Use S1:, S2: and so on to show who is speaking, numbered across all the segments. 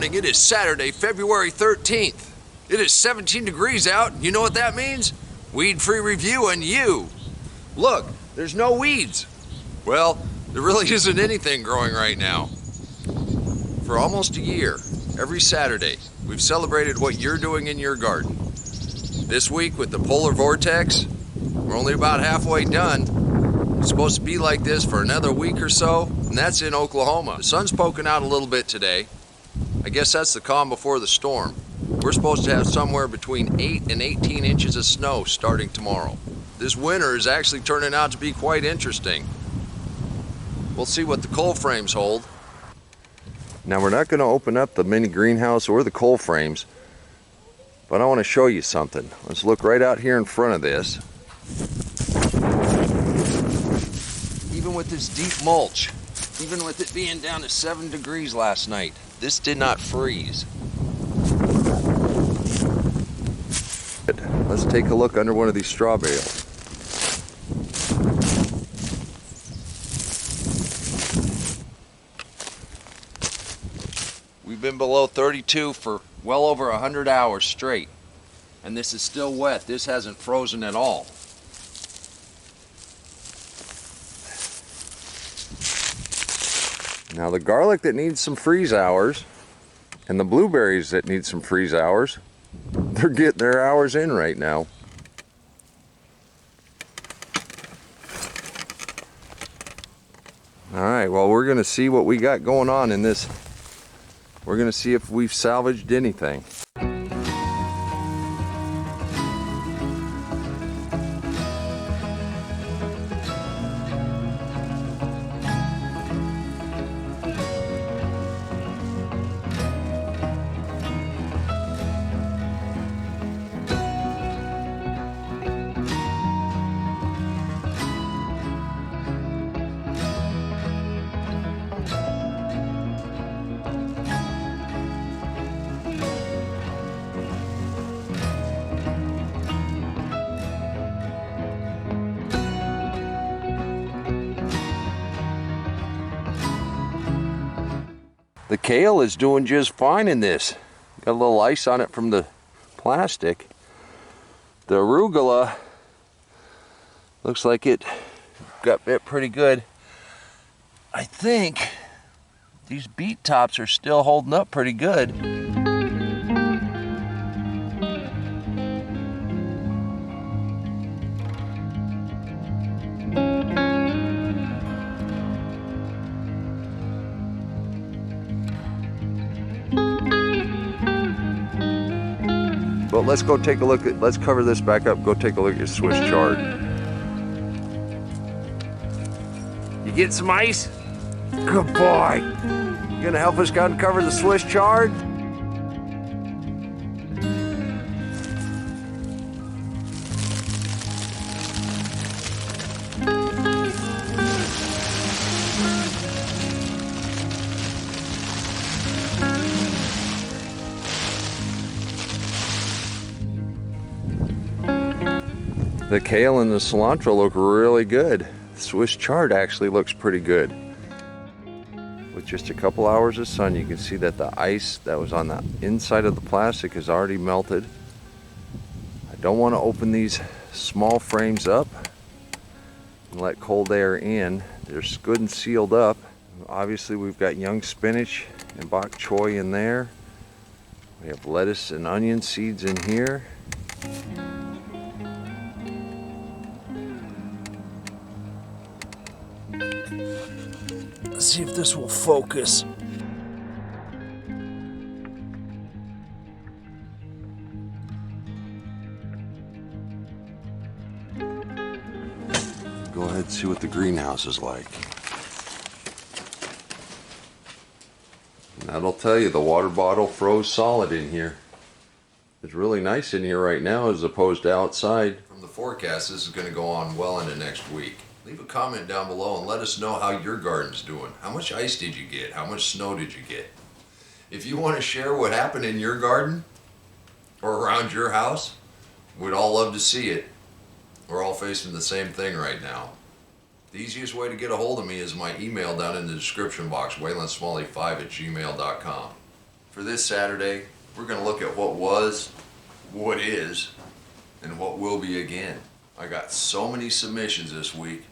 S1: morning. It is Saturday, February 13th. It is 17 degrees out. You know what that means? Weed-free review and you. Look, there's no weeds. Well, there really isn't anything growing right now. For almost a year, every Saturday, we've celebrated what you're doing in your garden. This week with the polar vortex, we're only about halfway done. It's supposed to be like this for another week or so, and that's in Oklahoma. The sun's poking out a little bit today. I guess that's the calm before the storm. We're supposed to have somewhere between 8 and 18 inches of snow starting tomorrow. This winter is actually turning out to be quite interesting. We'll see what the cold frames hold. Now we're not going to open up the mini greenhouse or the cold frames, but I want to show you something. Let's look right out here in front of this. Even with this deep mulch, even with it being down to 7 degrees last night, this did not freeze. Let's take a look under one of these straw bales. We've been below 32 for well over 100 hours straight, and this is still wet. This hasn't frozen at all. Now the garlic that needs some freeze hours and the blueberries that need some freeze hours, they're getting their hours in right now. All right, well, we're going to see what we got going on in this. We're going to see if we've salvaged anything. The kale is doing just fine in this. Got a little ice on it from the plastic. The arugula looks like it got bit pretty good. I think these beet tops are still holding up pretty good. But let's go take a look at, let's cover this back up, go take a look at your Swiss chard. You get some ice? Good boy. You gonna help us uncover the Swiss chard? The kale and the cilantro look really good. The Swiss chard actually looks pretty good. With just a couple hours of sun, you can see that the ice that was on the inside of the plastic has already melted. I don't want to open these small frames up and let cold air in. They're good and sealed up. Obviously we've got young spinach and bok choy in there. We have lettuce and onion seeds in here. Let's see if this will focus. Go ahead and see what the greenhouse is like. And that'll tell you the water bottle froze solid in here. It's really nice in here right now as opposed to outside. From the forecast, this is going to go on well into next week. Leave a comment down below and let us know how your garden's doing. How much ice did you get? How much snow did you get? If you want to share what happened in your garden or around your house, we'd all love to see it. We're all facing the same thing right now. The easiest way to get a hold of me is my email down in the description box, WaylandSmalley5@gmail.com. For this Saturday, we're going to look at what was, what is, and what will be again. I got so many submissions this week,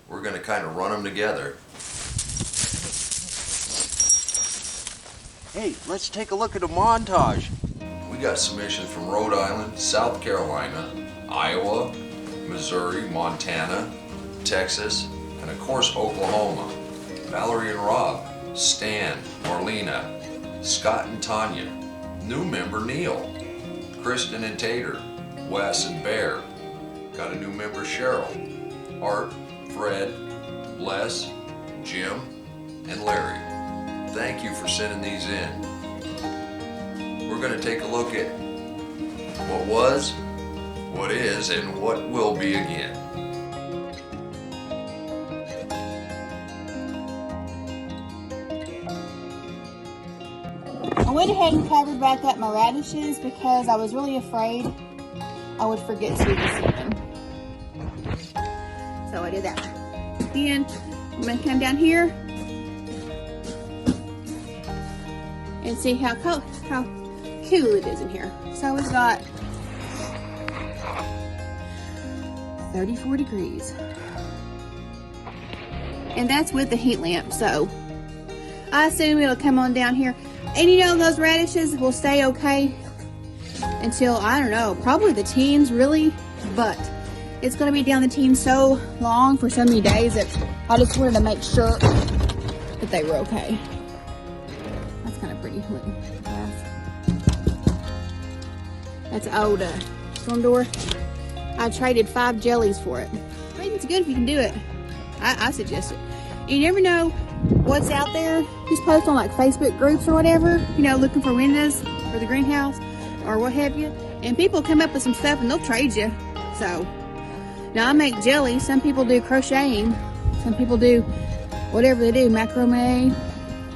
S1: we're going to kind of run them together. Hey, let's take a look at a montage. We got submissions from Rhode Island, South Carolina, Iowa, Missouri, Montana, Texas, and of course Oklahoma. Valerie and Rob, Stan, Marlena, Scott and Tanya, new member Neil, Kristen and Tater, Wes and Bear, got a new member Cheryl, Art, Fred, Bless, Jim, and Larry. Thank you for sending these in. We're going to take a look at what was, what is, and what will be again.
S2: I went ahead and covered back up my radishes because I was really afraid I would forget to this evening. So I did that. Then I'm going to come down here and see how cool it is in here. So it's got 34 degrees. And that's with the heat lamp, so I assume it'll come on down here. And you know, those radishes will stay okay until, I don't know, probably the teens really, but it's going to be down the teens so long for so many days that I just wanted to make sure that they were okay. That's kind of pretty. That's an old storm door. I traded 5 jellies for it. I think it's good if you can do it. I suggest it. You never know what's out there. Just post on like Facebook groups or whatever, you know, looking for windows for the greenhouse or what have you, and people come up with some stuff and they'll trade you. So now I make jelly. Some people do crocheting, some people do whatever they do, macrame,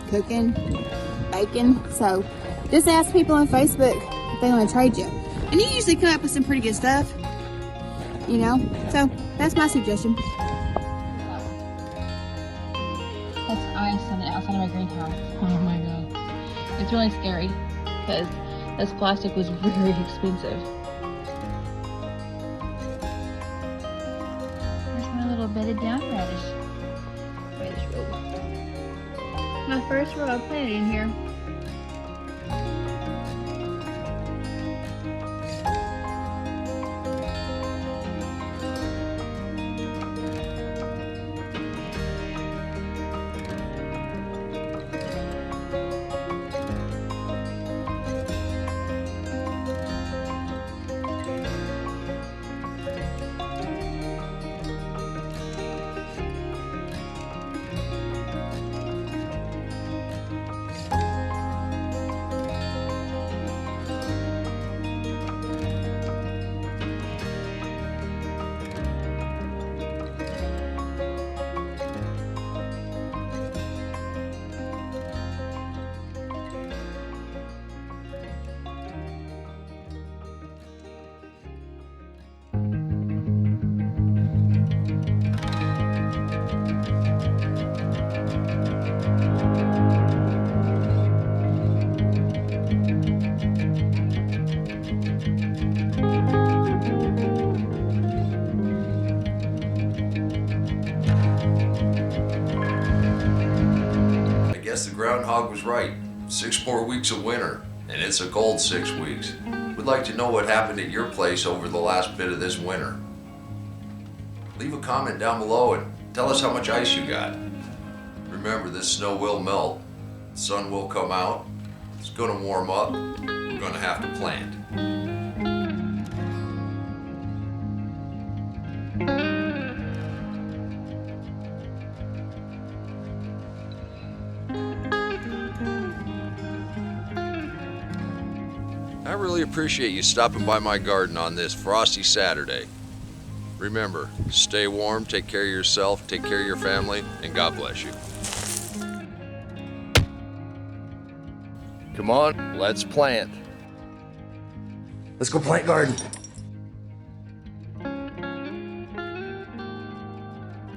S2: cooking, baking. So just ask people on Facebook if they want to trade you, and you usually come up with some pretty good stuff, you know. So that's my suggestion. That's ice on the outside of my greenhouse. Oh my god. It's really scary because this plastic was very expensive. There's my little bedded down radish. Radish row. My first row I planted in here.
S1: The groundhog was right. 6 more weeks of winter, and it's a cold 6 weeks. We'd like to know what happened at your place over the last bit of this winter. Leave a comment down below and tell us how much ice you got. Remember, this snow will melt, the sun will come out, it's going to warm up, we're going to have to plant. I really appreciate you stopping by my garden on this frosty Saturday. Remember, stay warm, take care of yourself, take care of your family, and God bless you. Come on, let's plant. Let's go plant garden.